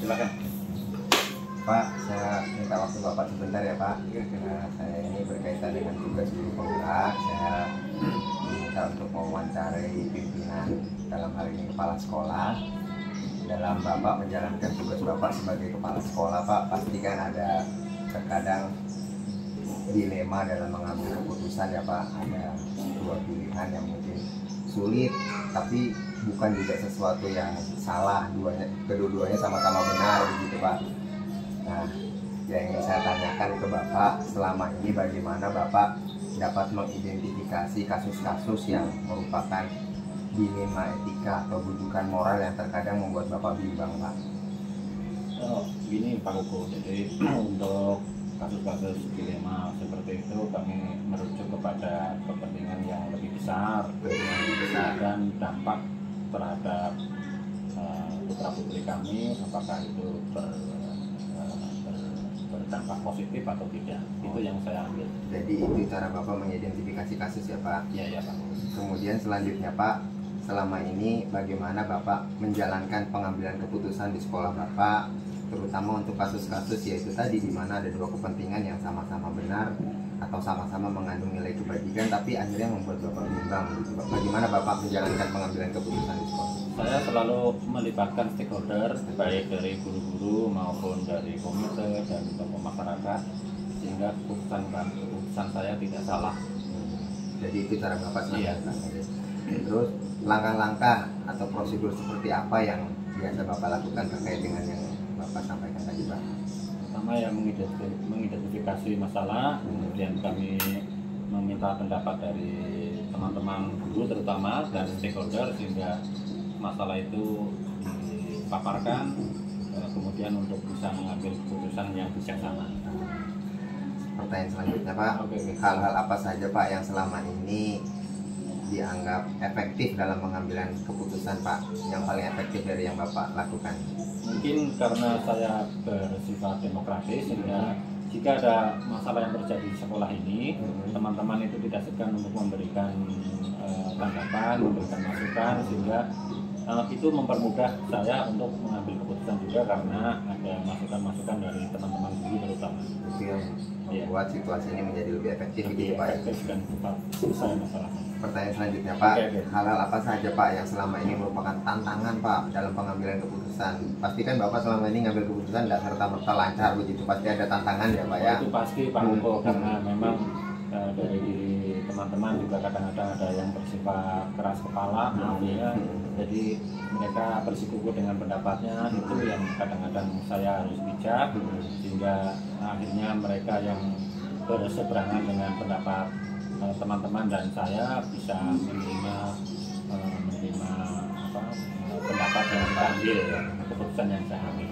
silakan. Pak, saya minta waktu Bapak sebentar ya Pak. Karena saya ini berkaitan dengan tugas guru penggerak. Saya diminta untuk mewawancarai pimpinan, dalam hal ini kepala sekolah. Dalam Bapak menjalankan tugas Bapak sebagai kepala sekolah, Pak, pasti kan ada terkadang dilema dalam mengambil keputusan ya Pak. Ada dua pilihan yang mungkin sulit, tapi bukan juga sesuatu yang salah. Kedua-duanya sama-sama benar begitu Pak. Nah, yang ingin saya tanyakan ke Bapak, selama ini bagaimana Bapak dapat mengidentifikasi kasus-kasus yang merupakan dilema etika atau bujukan moral yang terkadang membuat Bapak bimbang, Pak? Oh, begini Pak Koko, jadi untuk kasus-kasus dilema seperti itu kami merujuk kepada kepentingan yang lebih besar dan dampak terhadap putra-putri kami, apakah itu berdampak positif atau tidak. Itu yang saya ambil. Jadi itu cara Bapak mengidentifikasi kasus ya Pak? Iya Pak. Kemudian selanjutnya Pak, selama ini bagaimana Bapak menjalankan pengambilan keputusan di sekolah Bapak, terutama untuk kasus-kasus yaitu tadi di mana ada dua kepentingan yang sama-sama benar atau sama-sama mengandung nilai kebajikan, tapi akhirnya membuat Bapak bimbang gitu Pak. Bagaimana Bapak menjalankan pengambilan keputusan di sekolah? Saya selalu melibatkan stakeholder, baik dari guru-guru maupun dari komite dan tokoh masyarakat, sehingga keputusan saya tidak salah. Jadi itu cara Bapak Iya. Terus langkah-langkah atau prosedur seperti apa yang biasa Bapak lakukan terkait dengan yang Bapak sampaikan tadi Pak? Pertama yang mengidentifikasi masalah, kemudian kami meminta pendapat dari teman-teman guru terutama dan stakeholder sehingga masalah itu dipaparkan, kemudian untuk bisa mengambil keputusan yang bijaksana. Pertanyaan selanjutnya Pak, Oke. hal-hal apa saja Pak yang selama ini dianggap efektif dalam pengambilan keputusan Pak, yang paling efektif dari yang Bapak lakukan? Mungkin karena saya bersifat demokratis sehingga jika ada masalah yang terjadi di sekolah ini, teman-teman itu tidak segan untuk memberikan tanggapan, memberikan masukan, sehingga itu mempermudah saya untuk mengambil keputusan juga karena ada masukan-masukan dari teman-teman guru terutama. Itu yang membuat situasi ini menjadi lebih efektif gitu Pak. Efektif dan cepat selesai masalah. Pertanyaan selanjutnya Pak, Oke. hal-hal apa saja Pak yang selama ini merupakan tantangan Pak dalam pengambilan keputusan? Pastikan Bapak selama ini ngambil keputusan tidak serta-merta lancar begitu, pasti ada tantangan ya Pak ya? Itu pasti Pak Koko, karena memang dari teman-teman juga kadang-kadang ada yang bersifat keras kepala, ya. Jadi mereka bersikukuh dengan pendapatnya, itu yang kadang-kadang saya harus bijak, sehingga akhirnya mereka yang berseberangan dengan pendapat teman-teman dan saya bisa menerima pendapat yang diambil, keputusan yang saya ambil.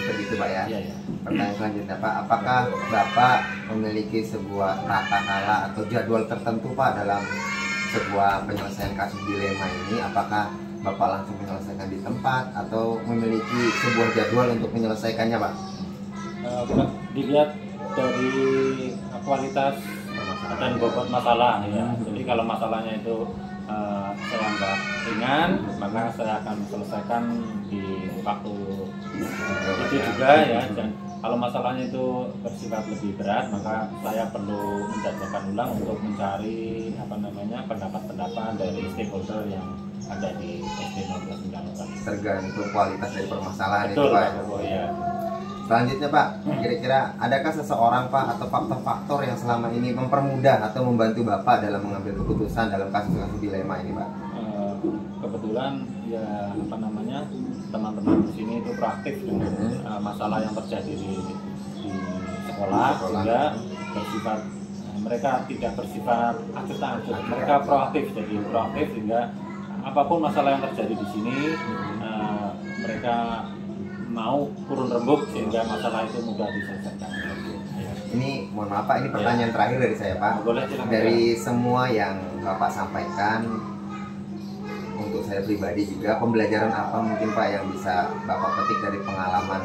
Begitu Pak ya? Iya, ya. Pertanyaan selanjutnya Pak, apakah Bapak memiliki sebuah tata cara atau jadwal tertentu Pak dalam sebuah penyelesaian kasus dilema ini? Apakah Bapak langsung menyelesaikan di tempat atau memiliki sebuah jadwal untuk menyelesaikannya Pak? Dilihat dari kualitas dan bobot masalah ya. Jadi kalau masalahnya itu saya anggap ringan, maka saya akan selesaikan di waktu itu juga ya. Dan kalau masalahnya itu bersifat lebih berat, maka saya perlu menjadwalkan ulang untuk mencari pendapat-pendapat dari stakeholder yang ada di SD 029. Tergantung kualitas dari permasalahan itu Betul Pak. ya. Selanjutnya Pak, kira-kira adakah seseorang Pak atau faktor-faktor yang selama ini mempermudah atau membantu Bapak dalam mengambil keputusan dalam kasus-kasus dilema ini Pak? Kebetulan ya teman-teman di sini itu proaktif dengan masalah yang terjadi di sekolah, sehingga bersifat mereka tidak bersifat acuh tak acuh, mereka proaktif, jadi proaktif sehingga apapun masalah yang terjadi di sini mereka mau turun rembuk sehingga masalah itu mudah diselesaikan. Ini mohon maaf Pak, ini pertanyaan terakhir dari saya Pak. Boleh, silakan. Dari semua yang Bapak sampaikan, untuk saya pribadi juga, pembelajaran apa mungkin Pak yang bisa Bapak petik dari pengalaman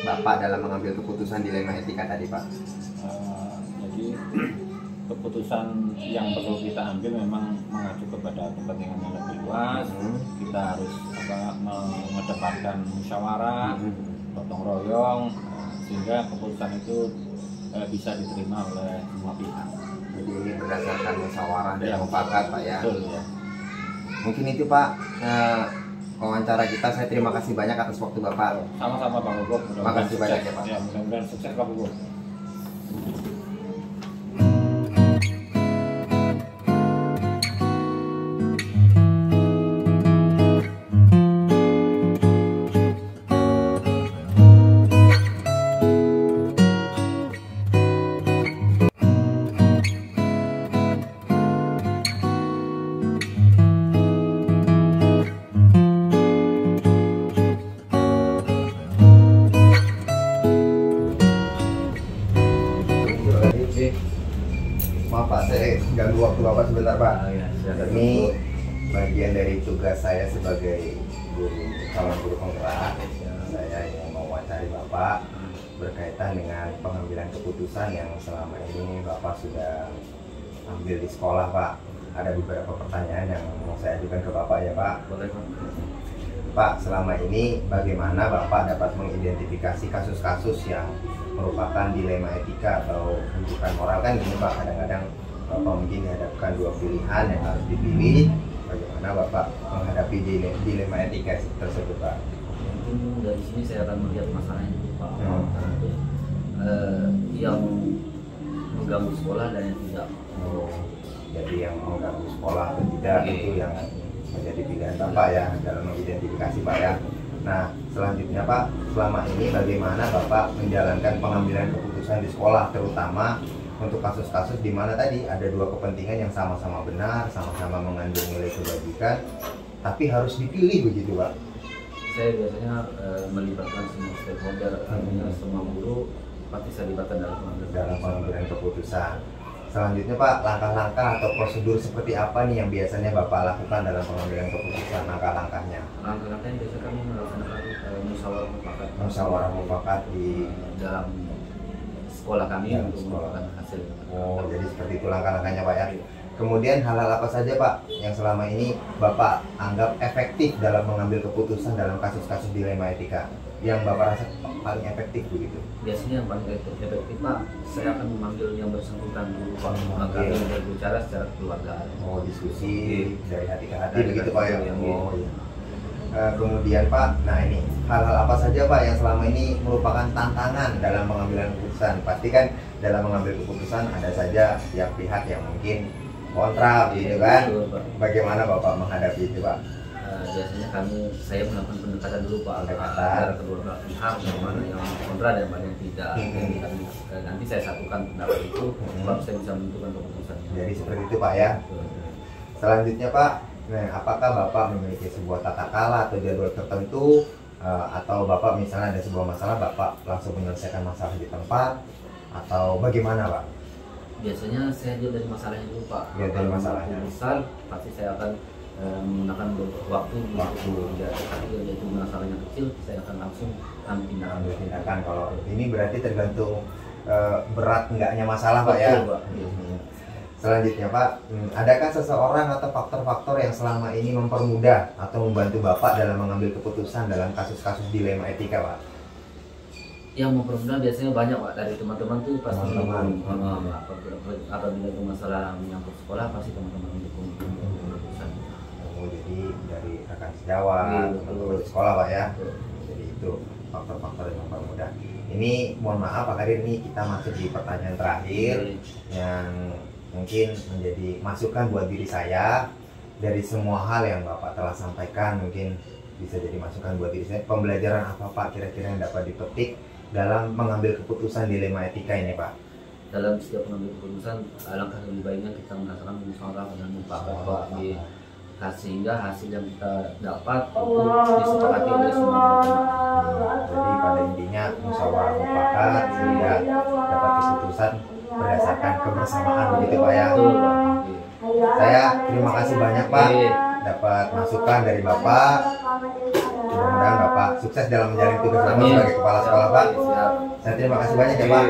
Bapak dalam mengambil keputusan dilema etika tadi Pak? Jadi keputusan yang perlu kita ambil memang mengacu kepada kepentingan yang lebih luas, di kita harus mengedepankan musyawarah, gotong royong, sehingga keputusan itu bisa diterima oleh semua pihak. Jadi ini berdasarkan musyawarah dan mufakat Pak ya. Betul ya. Mungkin itu Pak wawancara kita. Saya terima kasih banyak atas waktu Bapak. Sama-sama Pak Guguk. Makasih banyak ya Pak. Ya, mudah-mudahan sukses Pak Guguk. Maaf Pak, saya ganggu waktu Bapak sebentar Pak. Ini bagian dari tugas saya sebagai calon guru penggerak. Saya ingin mewawancari Bapak berkaitan dengan pengambilan keputusan yang selama ini Bapak sudah ambil di sekolah Pak. Ada beberapa pertanyaan yang mau saya ajukan ke Bapak ya Pak. Boleh Pak. Pak, selama ini bagaimana Bapak dapat mengidentifikasi kasus-kasus yang merupakan dilema etika atau rujukan moral? Kan gini Pak, kadang-kadang Bapak mungkin dihadapkan dua pilihan yang harus dipilih. Bagaimana Bapak menghadapi dilema etika tersebut Pak? Mungkin dari sini saya akan melihat masalahnya dulu Pak. Yang mengganggu sekolah dan yang tidak. Jadi yang mengganggu sekolah atau tidak itu yang menjadi pilihan Bapak ya dalam mengidentifikasi Pak ya. Nah selanjutnya Pak, selama ini bagaimana Bapak menjalankan pengambilan keputusan di sekolah, terutama untuk kasus-kasus di mana tadi ada dua kepentingan yang sama-sama benar, sama-sama mengandung nilai kebajikan, tapi harus dipilih begitu Pak? Saya biasanya melibatkan semua stakeholder, artinya semua guru pasti saya libatkan dalam pengambilan keputusan. Selanjutnya Pak, langkah-langkah atau prosedur seperti apa nih yang biasanya Bapak lakukan dalam pengambilan keputusan, langkah-langkahnya? Langkah-langkahnya biasanya kami melaksanakan musyawarah mufakat. Musyawarah mufakat di dalam sekolah kami dalam untuk sekolah. melakukan hasil. Oh, jadi seperti itu langkah-langkahnya Pak ya. Kemudian hal-hal apa saja Pak yang selama ini Bapak anggap efektif dalam mengambil keputusan dalam kasus-kasus dilema etika? Yang Bapak rasa paling efektif begitu? Biasanya yang paling efektif Pak, saya akan memanggil yang bersangkutan dulu Pak, kami berbicara secara keluarga. Oh, diskusi dari hati ke hati Dari begitu hati Pak ya? ke hati, Oh iya. Kemudian Pak, nah ini hal-hal apa saja Pak yang selama ini merupakan tantangan dalam pengambilan keputusan? Pasti kan dalam mengambil keputusan ada saja pihak-pihak yang mungkin kontra gitu kan? Bagaimana Bapak menghadapi itu Pak? Biasanya saya melakukan pendekatan dulu Pak Pendekatan. antara kedua belah pihak, yang mana yang kontra dan mana yang tidak. Jadi nanti saya satukan pendapat itu, baru saya bisa menentukan keputusan. Jadi seperti itu Pak ya. Selanjutnya Pak, nah, apakah Bapak memiliki sebuah tata kala atau jadwal tertentu, atau Bapak misalnya ada sebuah masalah Bapak langsung menyelesaikan masalah di tempat, atau bagaimana Pak? Biasanya saya lihat dari masalahnya dulu Pak. Lihat dari masalahnya. Kalau besar pasti saya akan menggunakan waktu. Ya, tapi yaitu masalahnya kecil, saya akan langsung ambil Tindakan. Kalau ini berarti tergantung berat enggaknya masalah Pak ya. Betul, Pak. Selanjutnya Pak, adakah seseorang atau faktor-faktor yang selama ini mempermudah atau membantu Bapak dalam mengambil keputusan dalam kasus-kasus dilema etika Pak? Yang mempermudah biasanya banyak Pak, dari teman-teman tuh pasti Teman-teman. apabila itu masalah menyangkut sekolah pasti teman-teman mendukung keputusan. Oh, jadi dari rekan sejawat, teman-teman di sekolah Pak ya. Jadi itu faktor-faktor yang mempermudah. Ini mohon maaf Pak Kadir, ini kita masuk di pertanyaan terakhir yang mungkin menjadi masukan buat diri saya. Dari semua hal yang Bapak telah sampaikan, mungkin bisa jadi masukan buat diri saya. Pembelajaran apa Pak kira-kira yang dapat dipetik dalam mengambil keputusan dilema etika ini Pak? Dalam setiap mengambil keputusan, alangkah lebih baiknya kita merasakan musyawarah dan mufakat Pak, sehingga hasil yang kita dapat itu disepakati oleh semua teman. Jadi pada intinya musyawarah mufakat sehingga dapat keputusan berdasarkan kebersamaan begitu Pak ya. Saya terima kasih banyak Pak dapat masukan dari Bapak. Mudah-mudahan Bapak sukses dalam menjalani tugas Bapak sebagai kepala sekolah Pak. Saya terima kasih banyak ya Pak.